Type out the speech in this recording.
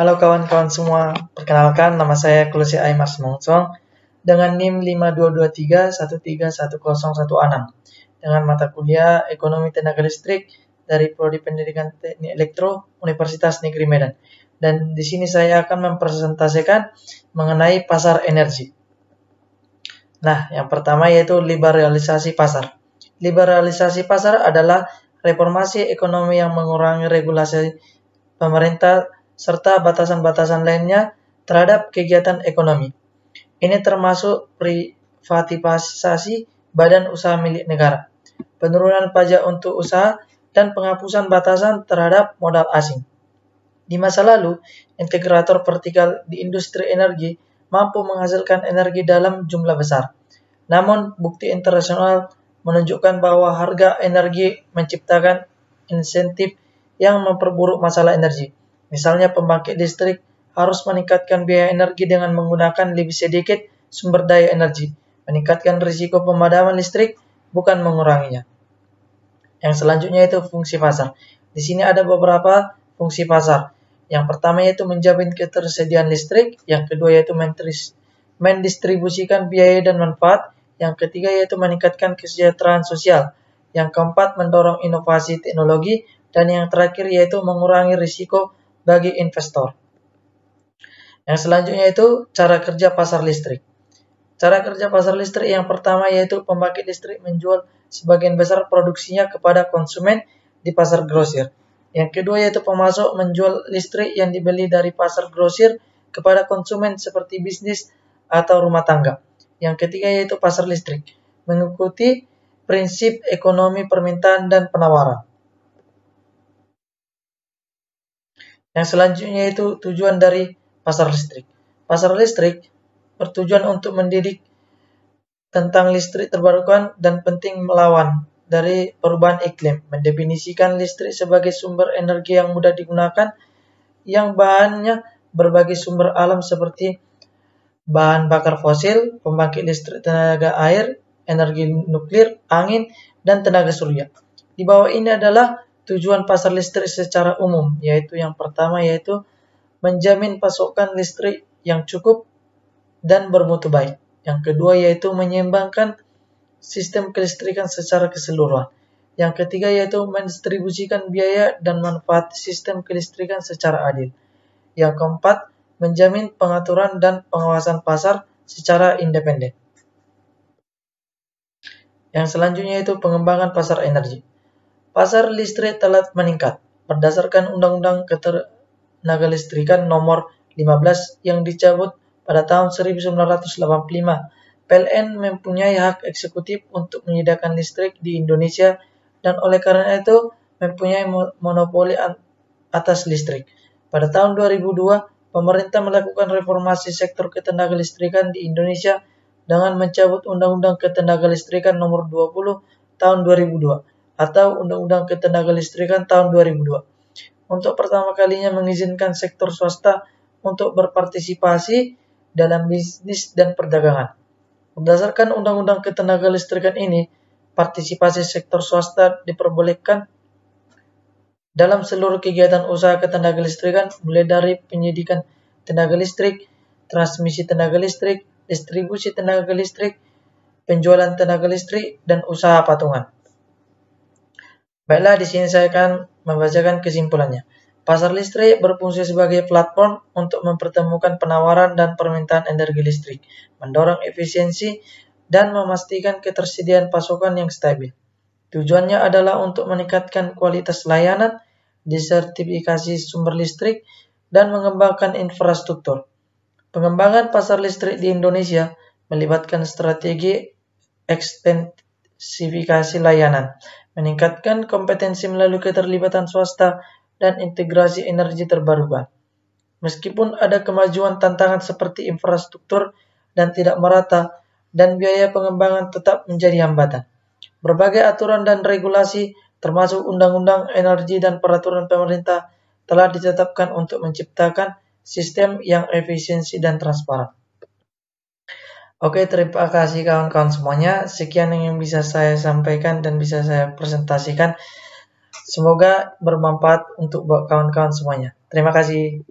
Halo kawan-kawan semua, perkenalkan nama saya Klusi Aymar Semongsong dengan NIM 5223131016 dengan mata kuliah Ekonomi Tenaga Listrik dari Prodi Pendidikan Teknik Elektro Universitas Negeri Medan. Dan di sini saya akan mempresentasikan mengenai pasar energi. Nah, yang pertama yaitu liberalisasi pasar. Liberalisasi pasar adalah reformasi ekonomi yang mengurangi regulasi pemerintah serta batasan-batasan lainnya terhadap kegiatan ekonomi. Ini termasuk privatisasi badan usaha milik negara, penurunan pajak untuk usaha, dan penghapusan batasan terhadap modal asing. Di masa lalu, integrator vertikal di industri energi mampu menghasilkan energi dalam jumlah besar. Namun, bukti internasional menunjukkan bahwa harga energi menciptakan insentif yang memperburuk masalah energi. Misalnya, pembangkit listrik harus meningkatkan biaya energi dengan menggunakan lebih sedikit sumber daya energi, meningkatkan risiko pemadaman listrik, bukan menguranginya. Yang selanjutnya itu fungsi pasar. Di sini ada beberapa fungsi pasar. Yang pertama yaitu menjamin ketersediaan listrik, yang kedua yaitu mendistribusikan biaya dan manfaat, yang ketiga yaitu meningkatkan kesejahteraan sosial, yang keempat mendorong inovasi teknologi, dan yang terakhir yaitu mengurangi risiko bagi investor. Yang selanjutnya itu cara kerja pasar listrik. Cara kerja pasar listrik yang pertama yaitu pembangkit listrik menjual sebagian besar produksinya kepada konsumen di pasar grosir. Yang kedua yaitu pemasok menjual listrik yang dibeli dari pasar grosir kepada konsumen seperti bisnis atau rumah tangga. Yang ketiga yaitu pasar listrik, mengikuti prinsip ekonomi permintaan dan penawaran. Yang selanjutnya itu tujuan dari pasar listrik. Pasar listrik bertujuan untuk mendidik tentang listrik terbarukan dan penting melawan dari perubahan iklim, mendefinisikan listrik sebagai sumber energi yang mudah digunakan, yang bahannya berbagai sumber alam seperti bahan bakar fosil, pembangkit listrik tenaga air, energi nuklir, angin, dan tenaga surya. Di bawah ini adalah tujuan pasar listrik secara umum, yaitu yang pertama yaitu menjamin pasokan listrik yang cukup dan bermutu baik. Yang kedua yaitu menyeimbangkan sistem kelistrikan secara keseluruhan. Yang ketiga yaitu mendistribusikan biaya dan manfaat sistem kelistrikan secara adil. Yang keempat, menjamin pengaturan dan pengawasan pasar secara independen. Yang selanjutnya itu pengembangan pasar energi. Pasar listrik telah meningkat berdasarkan Undang-Undang Ketenagalistrikan Nomor 15 yang dicabut pada tahun 1985. PLN mempunyai hak eksekutif untuk menyediakan listrik di Indonesia dan oleh karena itu mempunyai monopoli atas listrik. Pada tahun 2002, pemerintah melakukan reformasi sektor ketenagalistrikan di Indonesia dengan mencabut Undang-Undang Ketenagalistrikan Nomor 20 tahun 2002 atau Undang-Undang Ketenagalistrikan tahun 2002 untuk pertama kalinya mengizinkan sektor swasta untuk berpartisipasi dalam bisnis dan perdagangan. Berdasarkan Undang-Undang Ketenagalistrikan ini, partisipasi sektor swasta diperbolehkan dalam seluruh kegiatan usaha ketenagalistrikan, mulai dari penyidikan tenaga listrik, transmisi tenaga listrik, distribusi tenaga listrik, penjualan tenaga listrik, dan usaha patungan. Baiklah, di sini saya akan membacakan kesimpulannya. Pasar listrik berfungsi sebagai platform untuk mempertemukan penawaran dan permintaan energi listrik, mendorong efisiensi, dan memastikan ketersediaan pasokan yang stabil. Tujuannya adalah untuk meningkatkan kualitas layanan, disertifikasi sumber listrik, dan mengembangkan infrastruktur. Pengembangan pasar listrik di Indonesia melibatkan strategi ekstensifikasi layanan, meningkatkan kompetensi melalui keterlibatan swasta, dan integrasi energi terbarukan. Meskipun ada kemajuan tantangan seperti infrastruktur dan tidak merata, dan biaya pengembangan tetap menjadi hambatan. Berbagai aturan dan regulasi, termasuk undang-undang energi dan peraturan pemerintah, telah ditetapkan untuk menciptakan sistem yang efisiensi dan transparan. Oke, terima kasih kawan-kawan semuanya. Sekian yang bisa saya sampaikan dan bisa saya presentasikan. Semoga bermanfaat untuk kawan-kawan semuanya. Terima kasih.